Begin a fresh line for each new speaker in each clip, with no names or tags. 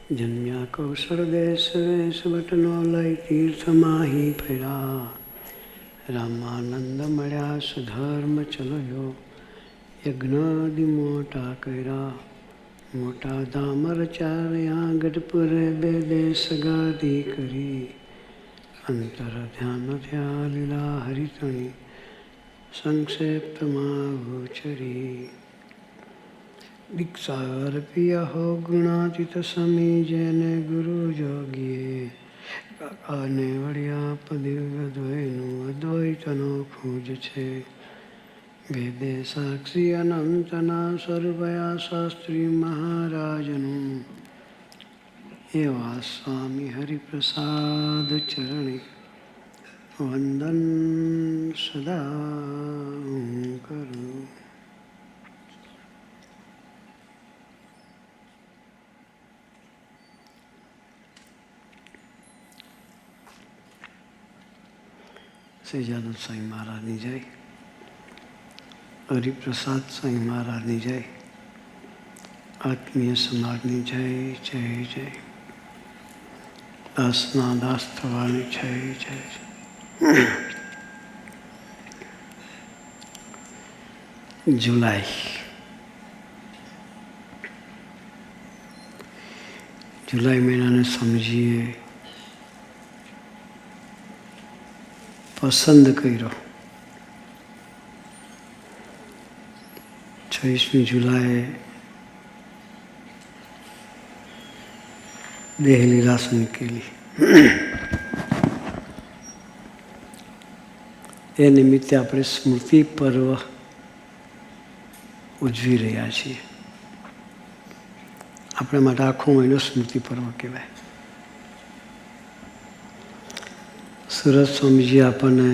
જન્મ્યા કૌશળ દેશ વેશ વટનો લઈ તીર્થમાહી ફેરા. રામાનંદ મળ્યા સુધર્મ ચલયો, યજ્ઞાદિ મોટા કર્યા. મોટા ધામ રચાર્યા ગઢપુરે બે દેશ ગાદી કરી. અંતર ધ્યાન થયા લીલા હરિતણી, સંક્ષેપ્તમાં ગોચરી. દીક્ષા અર્પિય હો ગુણાતીત સમી, જેને ગુરુ જોગીએ. કાકાને વળ્યા પદિવ્ય દ્વયનું અદ્વૈતનો ખોજ છે. વેદે સાક્ષી અનંતના સર્વયા શાસ્ત્રી મહારાજનું. એવા સ્વામી હરિપ્રસાદ ચરણે વંદન સદા કરું. સહજાનંદ સ્વામી મહારાજની જય. હરિપ્રસાદ સ્વામી મહારાજની જય. આત્મીય સમાજની જય જય જય. દાસના દાસ થવાની જય જય જય. જુલાઈ મહિનાને સમજીએ, પસંદ કર્યો. 26મી જુલાઈએ દેહલીલા સંકેલી. એ નિમિત્તે આપણે સ્મૃતિ પર્વ ઉજવી રહ્યા છીએ. આપણા માટે આખો મહિનો સ્મૃતિ પર્વ કહેવાય. સુરત સ્વામીજી આપણને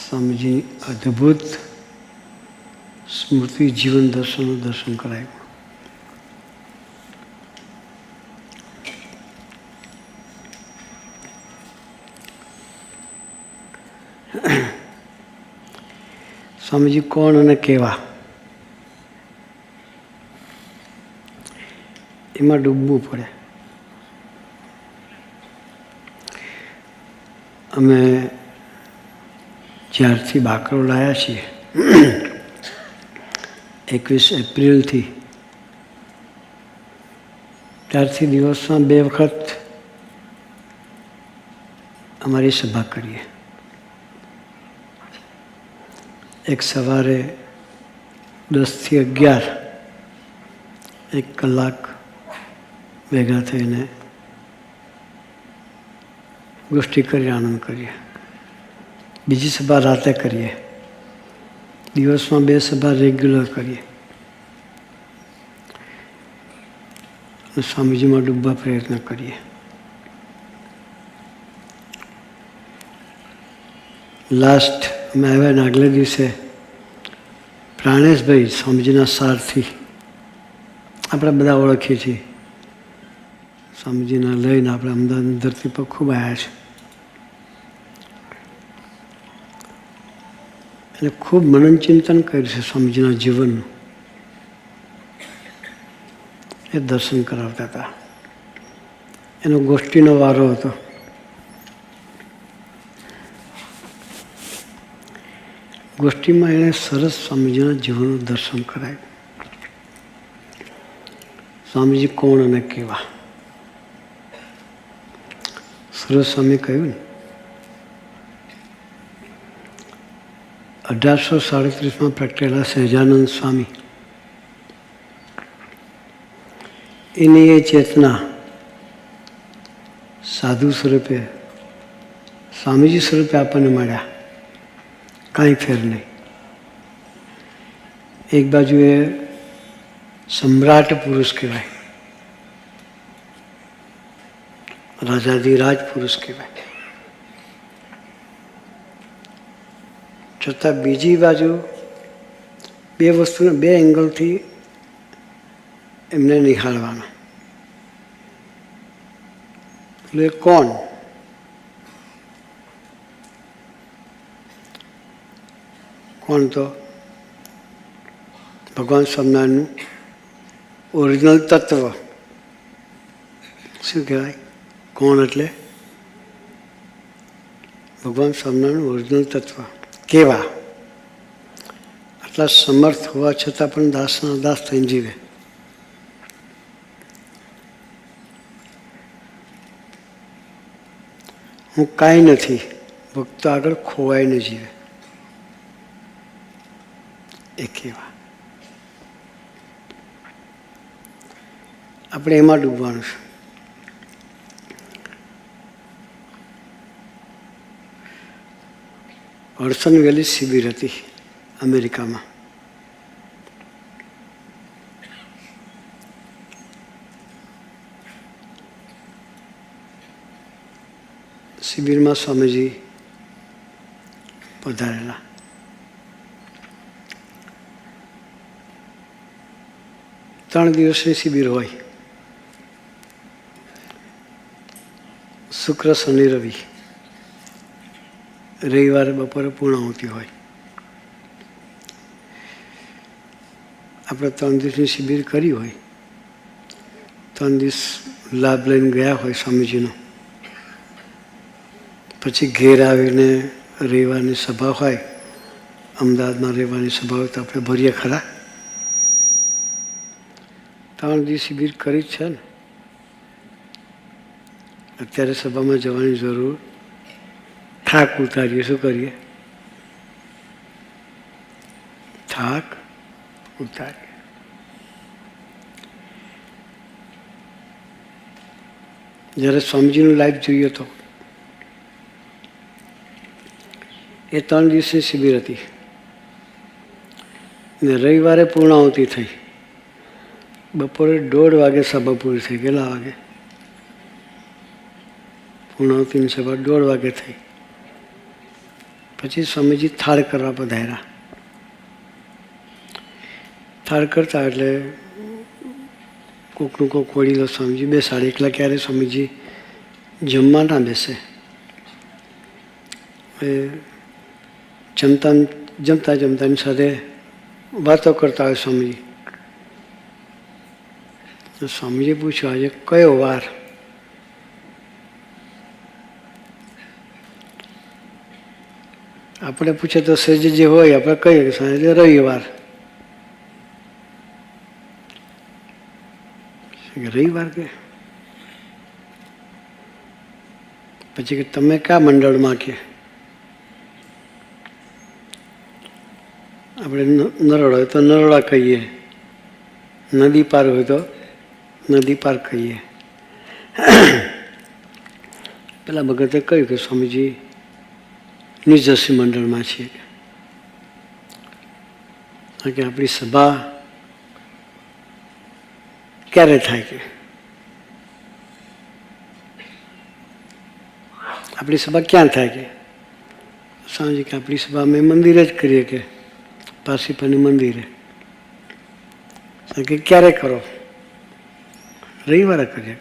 સ્વામીજી અદ્ભુત સ્મૃતિ જીવન દર્શનનું દર્શન કરાવ્યું. સ્વામીજી કોણ અને કેવા, એમાં ડૂબવું પડે. અમે જ્યારથી બાકરો લાવ્યા છીએ 21 એપ્રિલથી, ત્યારથી દિવસમાં 2 વખત અમારી સભા કરીએ. એક સવારે 10 થી 11, 1 કલાક ભેગા થઈને ગોષ્ઠી કરી આનંદ કરીએ. બીજી સભા રાતે કરીએ. દિવસમાં 2 સભા રેગ્યુલર કરીએ. સ્વામીજીમાં ડૂબવા પ્રયત્ન કરીએ. લાસ્ટ અમે આવ્યા આગલે દિવસે પ્રાણેશભાઈ સ્વામીજીના સારથી, આપણે બધા ઓળખીએ છીએ. સ્વામીજીને લઈને આપણે અમદાવાદની ધરતી પર ખૂબ આવ્યા છે. એને ખૂબ મનન ચિંતન કર્યું છે સ્વામીજીના જીવનનું. એ દર્શન કરાવતા હતા. એનો ગોષ્ઠીનો વારો હતો. ગોષ્ઠીમાં એણે સરસ સ્વામીજીના જીવનનું દર્શન કરાવ્યું. સ્વામીજી કોણ અને કેવા. સુરત સ્વામી કહ્યું ને, 1837માં પ્રગટેલા સહજાનંદ સ્વામી, એની એ ચેતના સાધુ સ્વરૂપે, સ્વામીજી સ્વરૂપે આપણને મળ્યા. કાંઈ ફેર નહીં. એક બાજુ એ સમ્રાટ પુરુષ કહેવાય, રાજાધિરાજ પુરુષ કહેવાય. છતાં બીજી બાજુ 2 વસ્તુને 2 એંગલથી એમને નિહાળવાના. એટલે કોણ? કોણ તો ભગવાન સ્વામિનારાયણનું ઓરિજિનલ તત્વ, શું કહેવાય? કોણ એટલે ભગવાન સ્વામિનારાયણ ઓરિજિનલ તત્વ. કેવા? આટલા સમર્થ હોવા છતાં પણ દાસના દાસ થઈને જીવે. હું કાંઈ નથી, ભક્તો આગળ ખોવાઈને જીવે. એ કેવા? આપણે એમાં ડૂબવાનું છે. હડસન વેલી શિબિર હતી અમેરિકામાં. શિબિરમાં સ્વામીજી પધારેલા. ત્રણ દિવસની શિબિર હોય, શુક્ર શનિ રવિ. રવિવારે બપોરે પૂર્ણાહુતિ હોય. આપણે 3 દિવસની શિબિર કરી હોય, 3 દિવસ લાભ લઈને ગયા હોય સ્વામીજીનો, પછી ઘેર આવીને રવિવારની સભા હોય, અમદાવાદમાં રવિવારની સભા હોય તો આપણે ભરીએ ખરા? 3 દિવસ શિબિર કરી જ છે ને. અત્યારે સભામાં જવાની જરૂર, થાક ઉતારીએ. શું કરીએ? થાક ઉતારીએ. જ્યારે સ્વામીજીનું લાઈફ જોઈએ તો એ 3 દિવસની શિબિર હતી ને રવિવારે પૂર્ણાહુતિ થઈ. બપોરે 1:30 વાગે સભા પૂરી થઈ. કેટલા વાગે? પૂર્ણાહુતિની સભા 1:30 વાગે થઈ. પછી સ્વામીજી થાળ કરવા પધાર્યા. થાળ કરતા એટલે કોકનું કોક વડીલો સ્વામીજી બેસાડે. એકલા ક્યારે સ્વામીજી જમવા ના બેસે. જમતા જમતાની સાથે વાતો કરતા હોય સ્વામીજી. સ્વામીજી પૂછ્યું, આજે કયો વાર? આપણે પૂછે તો સહેજ જે હોય આપણે કહીએ કે સાંજે રવિવાર. રવિવાર કે પછી કે તમે કયા મંડળમાં? કે આપણે નરોડા હોય તો નરોડા કહીએ, નદી પાર હોય તો નદી પાર કહીએ. પેલા ભગતે કહ્યું કે સ્વામીજી નિજર્સી મંડળમાં છીએ. કારણ કે આપણી સભા ક્યારે થાય? કે આપણી સભા ક્યાં થાય? કે સ્વામીજી કે આપણી સભા અમે મંદિરે જ કરીએ. કે પારસીપાની મંદિરે. કે ક્યારે કરો? રવિવારે કરીએ.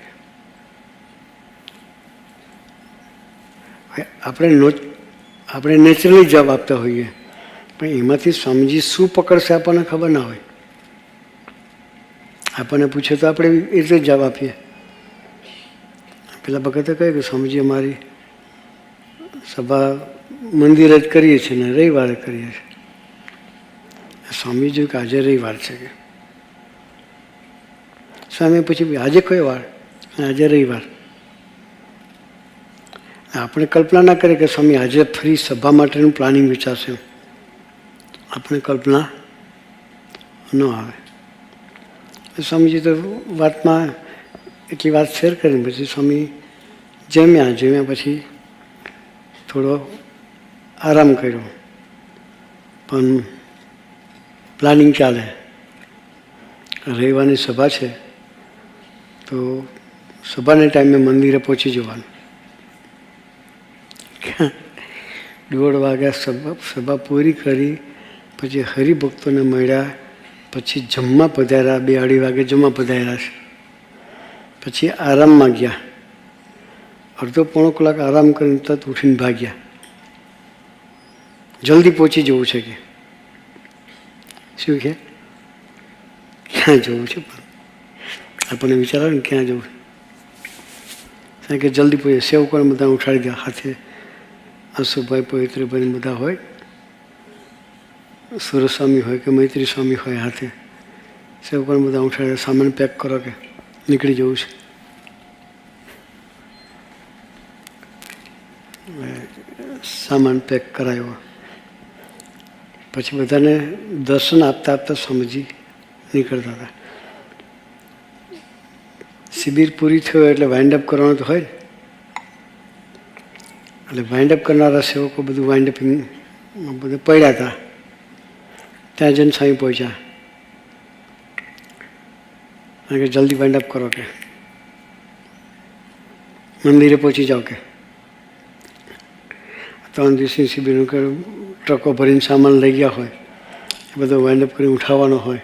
આપણે નેચરલી જવાબ આપતા હોઈએ, પણ એમાંથી સ્વામીજી શું પકડશે આપણને ખબર ના હોય. આપણને પૂછે તો આપણે એ રીતે જવાબ આપીએ. પેલા ભગતે કહ્યું કે સ્વામીજી અમારી સભા મંદિરે જ કરીએ છીએ ને રવિવારે કરીએ છીએ. સ્વામીજી કે આજે રવિવાર છે. કે સ્વામી પૂછ્યું આજે કયો વાર? આજે રવિવાર. આપણે કલ્પના ના કરીએ કે સ્વામી આજે ફરી સભા માટેનું પ્લાનિંગ વિચારશે. આપણે કલ્પના ન આવે. સ્વામીજી તો વાતમાં એટલી વાત શેર કરીને પછી સ્વામી જમ્યા પછી થોડો આરામ કર્યો. પણ પ્લાનિંગ ચાલે. રવિવારની સભા છે તો સભાને ટાઈમે મંદિરે પહોંચી જવાનું. 1:30 વાગ્યા સભા પૂરી કરી. પછી હરિભક્તોને મળ્યા. પછી જમવા પધાર્યા. 2-2:30 વાગે જમવા પધાર્યા છે. પછી આરામમાં ગયા. અડધો-પોણો કલાક આરામ કરીને તરત ઉઠીને ભાગ્યા. જલ્દી પહોંચી જવું છે. કે શું કે ક્યાં જવું છે? આપણને વિચાર આવે ને ક્યાં જવું. કારણ કે જલ્દી પહોંચે. સેવકોને બધા ઉઠાડી દે હાથે. અશુભાઈ પવિત્રભાઈ બધા હોય, સુરસ્વામી હોય કે મૈત્રી સ્વામી હોય હાથે. સેવકોને બધા ઉઠાડી દે. સામાન પેક કરો કે નીકળી જવું છે. સામાન પેક કરાયો. પછી બધાને દર્શન આપતા આપતા સ્વામીજી નીકળતા હતા. શિબિર પૂરી થયો એટલે વાઇન્ડ અપ કરવાનું તો હોય. એટલે વાઇન્ડ અપ કરનારા સેવકો બધું વાઇન્ડ અપિંગ બધું પડ્યા હતા. ત્યાં જઈને સ્વામી પહોંચ્યા. કારણ કે જલ્દી વાઇન્ડ અપ કરો કે મંદિરે પહોંચી જાઓ કે 3 દિવસની શિબિરનું કે ટ્રકો ભરીને સામાન લઈ ગયા હોય એ બધો વાઇન્ડ અપ કરીને ઉઠાવવાનો હોય.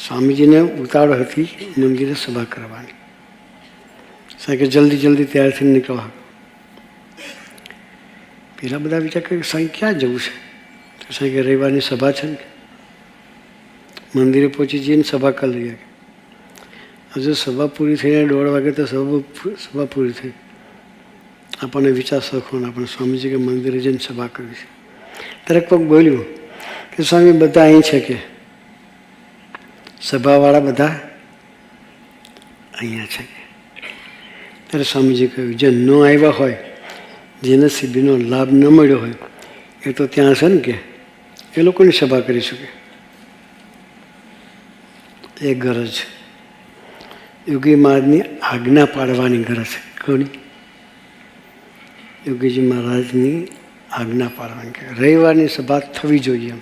સ્વામીજીને ઉતાવળ હતી મંદિરે સભા કરવાની. કારણ કે જલ્દી જલ્દી તૈયાર થઈને નીકળવા. પેલા બધા વિચાર કરે સાંઈ ક્યાં જવું છે? તો સાંઈ કે રવિવારની સભા છે ને, મંદિરે પહોંચી જઈને સભા કરી લઈએ. હજુ સભા પૂરી થઈને 1:30 વાગે તો સભા પૂરી થઈ. આપણને વિચાર સરખો ને આપણે સ્વામીજી કે મંદિરે જઈને સભા કરવી છે. ત્યારે કોઈક બોલ્યું કે સ્વામી બધા અહીં છે કે સભાવાળા બધા અહીંયા છે. ત્યારે સ્વામીજી કહ્યું જે ન આવ્યા હોય, જેને શિબિરનો લાભ ન મળ્યો હોય એ તો ત્યાં છે ને કે એ લોકોની સભા કરી શકે. એ ગરજ યોગી મહારાજની આજ્ઞા પાડવાની ગરજ છે. કોની? યોગીજી મહારાજની આજ્ઞા પાડવાની. રવિવારની સભા થવી જોઈએ. એમ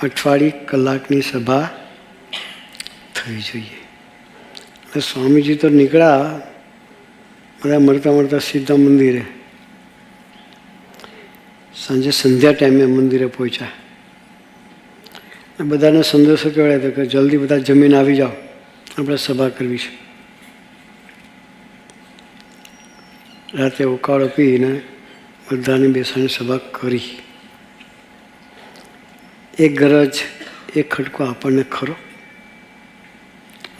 48 કલાકની સભા થવી જોઈએ. એટલે સ્વામીજી તો નીકળ્યા બધા મળતા મળતા સીધા મંદિરે. સાંજે સંધ્યા ટાઈમે મંદિરે પહોંચ્યા. બધાને સંદેશો કહેવાય હતો કે જલ્દી બધા જમીન આવી જાઓ, આપણે સભા કરવી છે. રાતે ઉકાળો પીને બધાને બેસાડીને સભા કરી. એક ગરજ એક ખટકો આપણને ખરો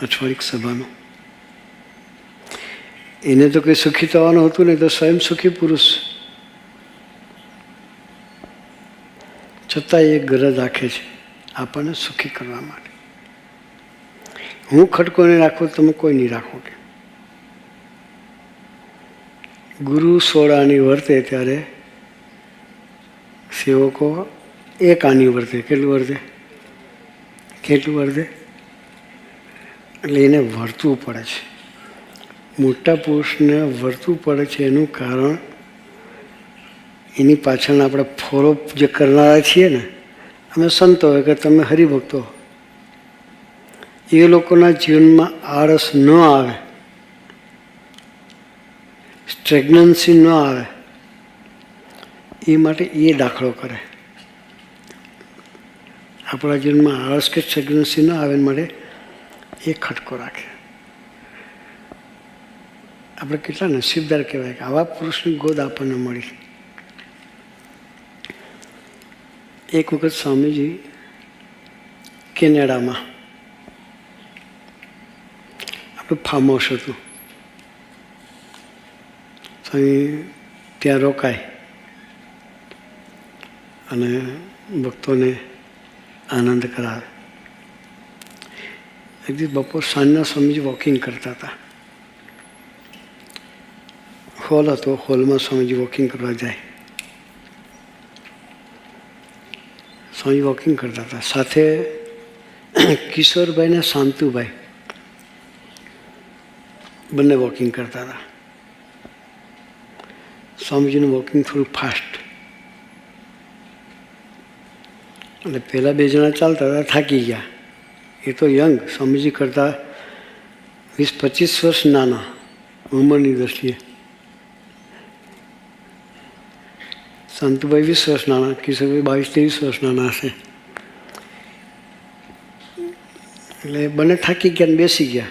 અઠવાડિક સભાનો. એને તો કંઈ સુખી થવાનું હતું નહીં, તો સ્વયં સુખી પુરુષ. છતાં એ ગરજ રાખે છે આપણને સુખી કરવા માટે. હું ખટકો નહીં રાખું, તમે કોઈ નહીં રાખો કે. ગુરુ 16 આની વર્તે ત્યારે સેવકો 1 આની વર્તે. કેટલું વર્તે? કેટલું વર્તે? એટલે એને વર્તવું પડે છે. મોટા પુરુષને વર્તવું પડે છે. એનું કારણ એની પાછળ આપણે ફોરો જે કરનારા છીએ ને, અમે સંતો હોય કે તમે હરિભક્તો, એ લોકોના જીવનમાં આળસ ન આવે, સ્ટેગ્નન્સી ન આવે, એ માટે એ દાખલો કરે. આપણા જીવનમાં આળસ કે સ્ટેગ્નન્સી ન આવે માટે એ ખટકો રાખે. આપણે કેટલા નસીબદાર કહેવાય કે આવા પુરુષની ગોદ આપણને મળી. એક વખત સ્વામીજી કેનેડામાં આપણું ફાર્મ હાઉસ હતું. સ્વામી ત્યાં રોકાય અને ભક્તોને આનંદ કરાવે. એક દિવસ બપોર સાંજના સ્વામીજી વોકિંગ કરતા હતા. હોલ હતો, હોલમાં સ્વામીજી વોકિંગ કરવા જાય. સ્વામી વોકિંગ કરતા હતા. સાથે કિશોરભાઈ ને શાંતુભાઈ બંને વોકિંગ કરતા હતા. સ્વામીજીનું વોકિંગ થોડું ફાસ્ટ. એટલે પહેલાં 2 જણા ચાલતા હતા, થાકી ગયા. એ તો યંગ, સ્વામીજી કરતાં 20-25 વર્ષ નાના ઉંમરની દ્રષ્ટિએ. શાંતુભાઈ 20 વર્ષ નાના, કિશોરભાઈ 22-23 વર્ષ નાના હશે. એટલે બંને થાકી ગયા ને બેસી ગયા.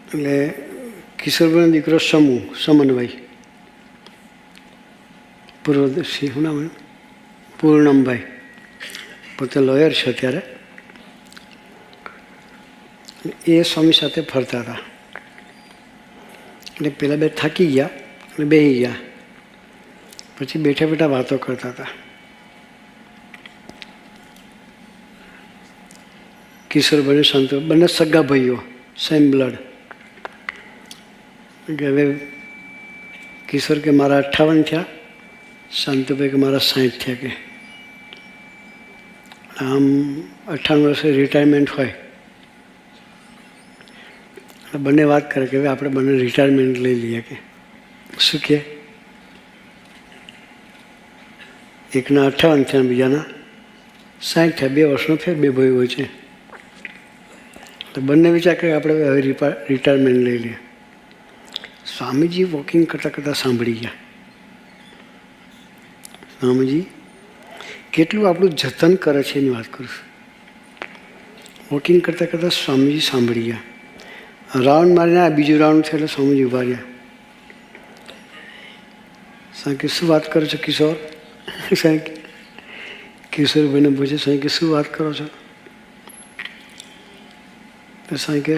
એટલે કિશોરભાઈનો દીકરો સમનભાઈ, પૂર્વદર્શી, શું નામ? પૂર્ણમભાઈ, પોતે લોયર છે અત્યારે. એ સ્વામી સાથે ફરતા હતા. એટલે પેલા બે થાકી ગયા અને બેસી ગયા. પછી બેઠા બેઠા વાતો કરતા હતા. કિશોરભાઈ શાંતુ બંને સગા ભાઈઓ, સેમ બ્લડ. કે હવે કિશોર કે મારા 58 થયા, શાંતુભાઈ કે મારા 60 થયા. કે આમ 58 વર્ષે રિટાયરમેન્ટ હોય. બંને વાત કરે કે હવે આપણે બંને રિટાયરમેન્ટ લઈ લઈએ. કે શું કહે? એકના 58 થયા, બીજાના 60 થયા. 2 વર્ષનો ફેર બે ભાઈ હોય છે. તો બંને વિચાર કરે આપણે હવે રિટાયરમેન્ટ લઈ લઈએ. સ્વામીજી વોકિંગ કરતાં કરતાં સાંભળી ગયા. સ્વામીજી કેટલું આપણું જતન કરે છે એની વાત કરું છું. વોકિંગ કરતાં કરતાં સ્વામીજી સાંભળી ગયા. રાઉન્ડ મારીને આ બીજું રાઉન્ડ થયું એટલે સ્વામીજી ઉભા રહ્યા. સાહેબ કે શું વાત કરો છો કિશોર? સાહેબ કિશોરભાઈને પૂછે, સાહેબ કે શું વાત કરો છો? તો સાહેબ કે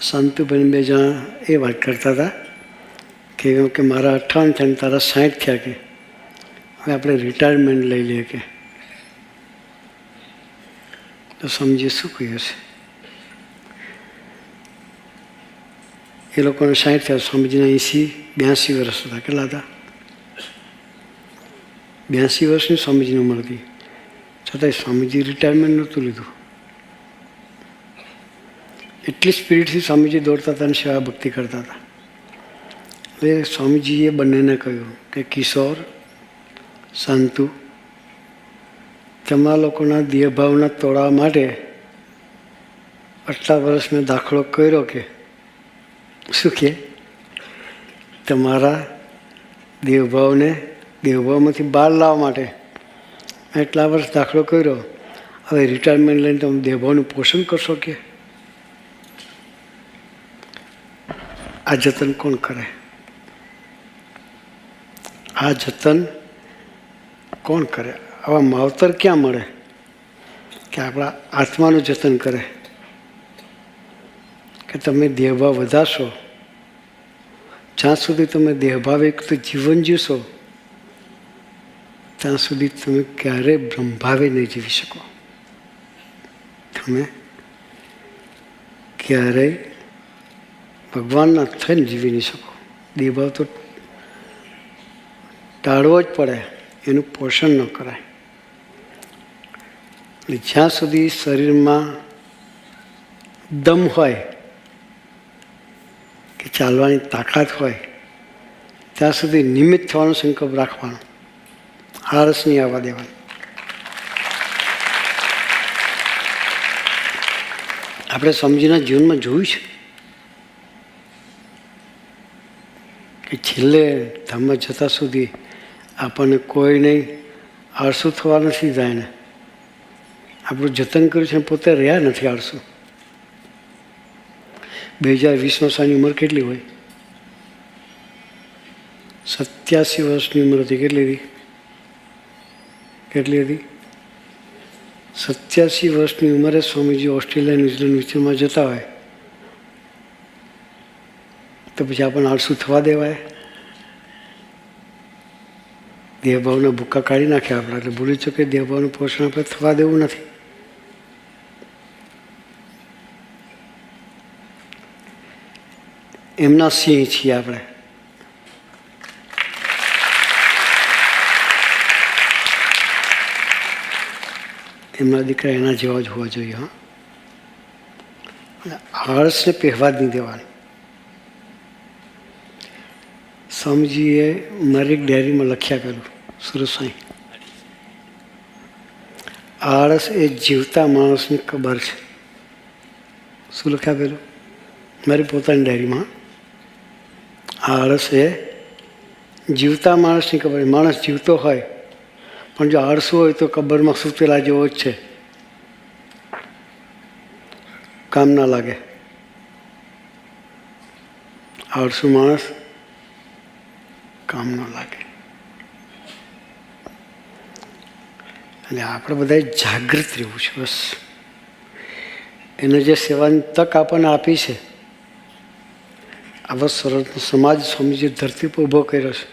શાંતુભાઈને બે જણા એ વાત કરતા હતા કે મારા 58 થયા તારા 60 થયા. કે હવે આપણે રિટાયરમેન્ટ લઈ લઈએ. કે તો સમજીએ શું કહ્યું છે? એ લોકોને 60 થયા, સ્વામીજીના 82 વર્ષ હતા. કેટલા હતા? 82 વર્ષની સ્વામીજીની ઉંમર હતી. છતાંય સ્વામીજી રિટાયરમેન્ટ નહોતું લીધું. એટલી સ્પિરિટથી સ્વામીજી દોડતા હતા અને સેવા ભક્તિ કરતા હતા. એટલે સ્વામીજીએ બંનેને કહ્યું કે કિશોર, શાંતુ, તમારા લોકોના દેહભાવના તોડવા માટે આટલા વર્ષ મેં દાખલો કર્યો. કે શું કહે? તમારા દેહભાવમાંથી બહાર લાવવા માટે એટલા વર્ષ દાખલો કર્યો. હવે રિટાયરમેન્ટ લઈને તમે દેહભાવનું પોષણ કરશો? કે આ જતન કોણ કરે? આ જતન કોણ કરે? આવા માવતર ક્યાં મળે કે આપણા આત્માનું જતન કરે? કે તમે દેહભાવ વધારશો, જ્યાં સુધી તમે દેહભાવયુક્ત જીવન જીવશો ત્યાં સુધી તમે ક્યારેય બ્રહ્મભાવે નહીં જીવી શકો. તમે ક્યારેય ભગવાનના થઈને જીવી નહીં શકો. દેહભાવ તો ટાળવો જ પડે, એનું પોષણ ન કરાય. જ્યાં સુધી શરીરમાં દમ હોય કે ચાલવાની તાકાત હોય ત્યાં સુધી નિમિત્ત થવાનો સંકલ્પ રાખવાનો, આળસ નહીં આવવા દેવાનો. આપણે સ્વામીજીના જીવનમાં જોયું છે કે છેલ્લે ધામમાં જતા સુધી આપણને કોઈ નહીં આળસુ થવા નથી જાય ને. આપણું જતન કર્યું છે પોતે રહ્યા નથી આળસુ. 2020માં સાની ઉંમર કેટલી હોય? 87 વર્ષની ઉંમર હતી. કેટલી હતી? 87 વર્ષની ઉંમરે સ્વામીજી ઓસ્ટ્રેલિયા, ન્યુઝીલેન્ડ વિચારમાં જતા હોય તો પછી આપણને આળસુ થવા દેવાય? દેહભાવના ભૂક્કા કાઢી નાખ્યા આપણા. એટલે ભૂલી ચૂકે દેહભાવનું પોષણ આપણે થવા દેવું નથી. એમના સિંહ છીએ આપણે. એમના દીકરા એના જેવા જ હોવા જોઈએ. હા, આળસને પહેવા જ નહીં દેવાની. સ્વામીજીએ મારી એક ડાયરીમાં લખ્યા કર્યું, સુરસાઈ, આળસ એ જીવતા માણસની કબર છે. શું લખ્યા પેલું? મારી પોતાની ડાયરીમાં, આળસ એ જીવતા માણસની કબર. માણસ જીવતો હોય પણ જો આળસુ હોય તો કબરમાં સૂતેલા જેવો જ છે, કામ ના લાગે. આળસુ માણસ કામ ન લાગે. એટલે આપણે બધાએ જાગૃત રહેવું છે. બસ એને જે સેવાની તક આપણને આપી છે, આવો સરળ સમાજ સ્વામીજી ધરતી પર ઊભો કર્યો છે.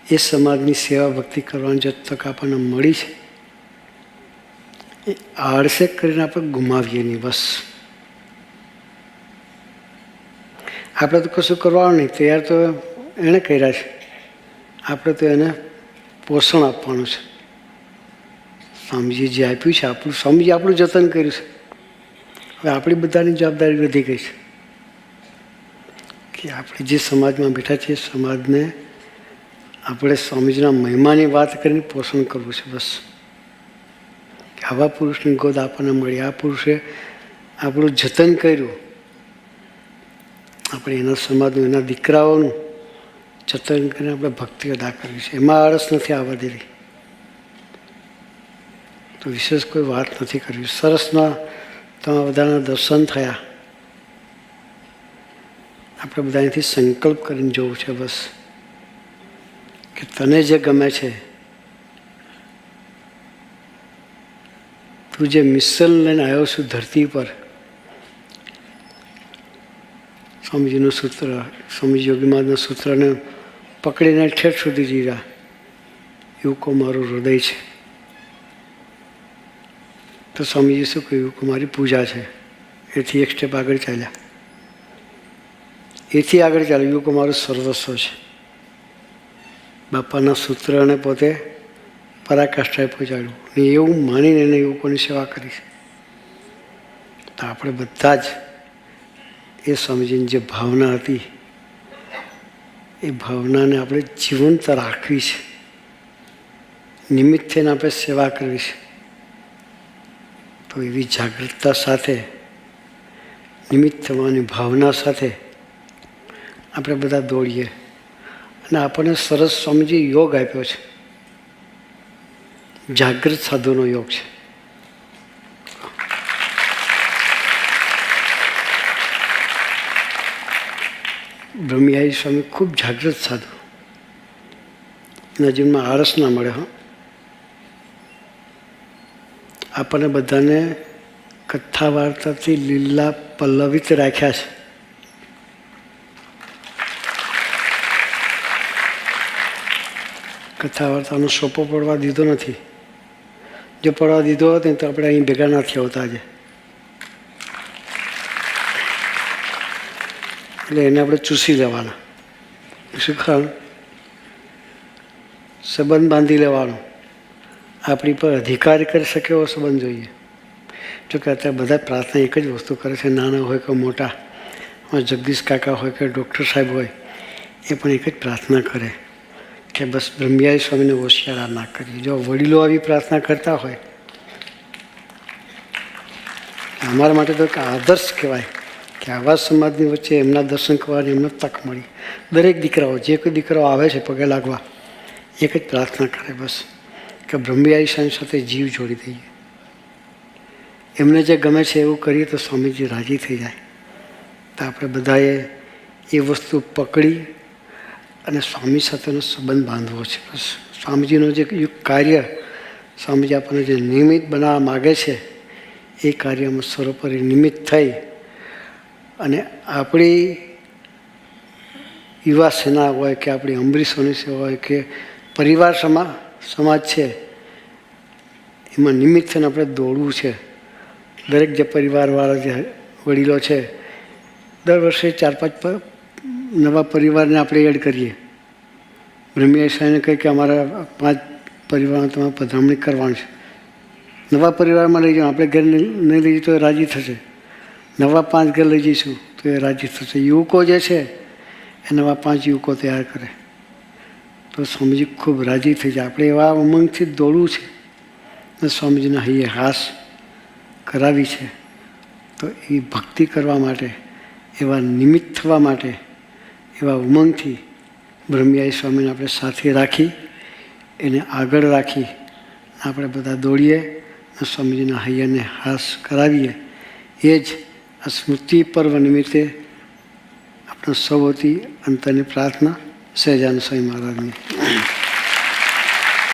એ સમાજની સેવા ભક્તિ કરવાની જે તક આપણને મળી છે, એ આળસે કરીને આપણે ગુમાવીએ નહીં. બસ આપણે તો કશું કરવાનું નહીં, તૈયાર તો એણે કર્યા છે, આપણે તો એને પોષણ આપવાનું છે. સ્વામીજી જે આપ્યું છે આપણું, સ્વામીજી આપણું જતન કર્યું છે. હવે આપણી બધાની જવાબદારી વધી ગઈ છે કે આપણે જે સમાજમાં બેઠા છીએ, સમાજને આપણે સ્વામીજીના મહિમાની વાત કરીને પોષણ કરવું છે. બસ કે આવા પુરુષની ગોદ આપણને મળી, આ પુરુષે આપણું જતન કર્યું, આપણે એના સમાજનું, એના દીકરાઓનું જતન કરીને આપણે ભક્તિ અદા કરવી છે. એમાં આળસ નથી આવવા દેવી. તો વિશેષ કોઈ વાત નથી કરવી. સરસના તમારા બધાના દર્શન થયા. આપણે બધા અહીંથી સંકલ્પ કરીને જોવું છે બસ કે તને જે ગમે છે, તું જે મિશન લઈને આવ્યો છું ધરતી પર, સ્વામીજીનું સૂત્ર, સ્વામીજી યોગી મહારાજના સૂત્રને પકડીને ઠેઠ સુધી જીવ્યા, એવું કો મારું હૃદય છે. તો સ્વામીજી શું કહ્યું કે મારી પૂજા છે. એથી એક સ્ટેપ આગળ ચાલ્યા, એથી આગળ ચાલ્યું, એવું કે મારું સર્વસ્વ છે. બાપાના સૂત્રને પોતે પરાકાષ્ઠાએ પહોંચાડ્યું ને એવું માનીને એને યુવકોની સેવા કરી છે. તો આપણે બધા જ એ સ્વામીજીની જે ભાવના હતી, એ ભાવનાને આપણે જીવંત રાખવી છે. નિમિત્ત થઈને આપણે સેવા કરવી છે. તો એવી જાગૃતતા સાથે, નિમિત્ત થવાની ભાવના સાથે આપણે બધા દોડીએ. અને આપણને સરસ સ્વામીજી યોગ આપ્યો છે, જાગૃત સાધુનો યોગ છે. બ્રહ્મિયારી સ્વામી ખૂબ જાગૃત સાધુ, એના જીવનમાં આળસ ના મળે. આપણને બધાને કથા વાર્તાથી લીલા પલ્લવિત રાખ્યા છે. કથા વાર્તાનો સોપો પડવા દીધો નથી. જો પડવા દીધો હોત ને તો આપણે અહીં ભેગા નથી આવતા આજે. એટલે એને આપણે ચૂસી લેવાના. શું કારણ? સંબંધ બાંધી લેવાનો. આપણી પર અધિકાર કરી શકે એવો સંબંધ જોઈએ. જોકે અત્યારે બધા પ્રાર્થના એક જ વસ્તુ કરે છે, નાના હોય કે મોટા, જગદીશ કાકા હોય કે ડૉક્ટર સાહેબ હોય, એ પણ એક જ પ્રાર્થના કરે કે બસ બ્રહ્મિયારી સ્વામીને હોશિયાર ના કરીએ. જો વડીલો આવી પ્રાર્થના કરતા હોય, અમારા માટે તો એક આદર્શ કહેવાય કે આવા સમાજની વચ્ચે એમના દર્શન કરવાની એમને તક મળી. દરેક દીકરાઓ, જે કોઈ દીકરાઓ આવે છે પગે લાગવા, એક જ પ્રાર્થના કરે બસ કે બ્રહ્મિયારી સ્વામી સાથે જીવ જોડી દઈએ. એમને જે ગમે છે એવું કરીએ તો સ્વામીજી રાજી થઈ જાય. તો આપણે બધાએ એ વસ્તુ પકડી અને સ્વામી સાથેનો સંબંધ બાંધવો છે. બસ સ્વામીજીનું જે કાર્ય, સ્વામીજી આપણને જે નિમિત્ત બનાવવા માગે છે, એ કાર્યમાં સર્વોપરી નિમિત્ત થઈ અને આપણી યુવા સેના હોય કે આપણી અમરીશોની સેવા હોય કે પરિવાર સમાજ છે, એમાં નિમિત્ત થઈને આપણે દોડવું છે. દરેક જે પરિવારવાળા જે વડીલો છે, દર વર્ષે 4-5 નવા પરિવારને આપણે એડ કરીએ. બ્રહ્મિયારી સ્વામીને કહે કે અમારા 5 પરિવારમાં તમારે પધરામણી કરવાની છે. નવા પરિવારમાં લઈ જાઓ, આપણે ઘર નહીં લઈ જઈએ તો એ રાજી થશે. નવા 5 ઘર લઈ જઈશું તો એ રાજી થશે. યુવકો જે છે એ નવા 5 યુવકો તૈયાર કરે તો સ્વામીજી ખૂબ રાજી થઈ જાય. આપણે એવા ઉમંગથી દોડવું છે અને સ્વામીજીના હૈયે હાસ કરાવી છે. તો એ ભક્તિ કરવા માટે, એવા નિમિત્ત થવા માટે, એવા ઉમંગથી બ્રહ્મિયારી સ્વામીને આપણે સાથે રાખી, એને આગળ રાખી આપણે બધા દોડીએ અને સ્વામીજીના હૈયાને હાસ કરાવીએ. એ જ આ સ્મૃતિ પર્વ નિમિત્તે આપણા સૌ વતી અંતરની પ્રાર્થના સહજાનંદ સ્વામી મહારાજની.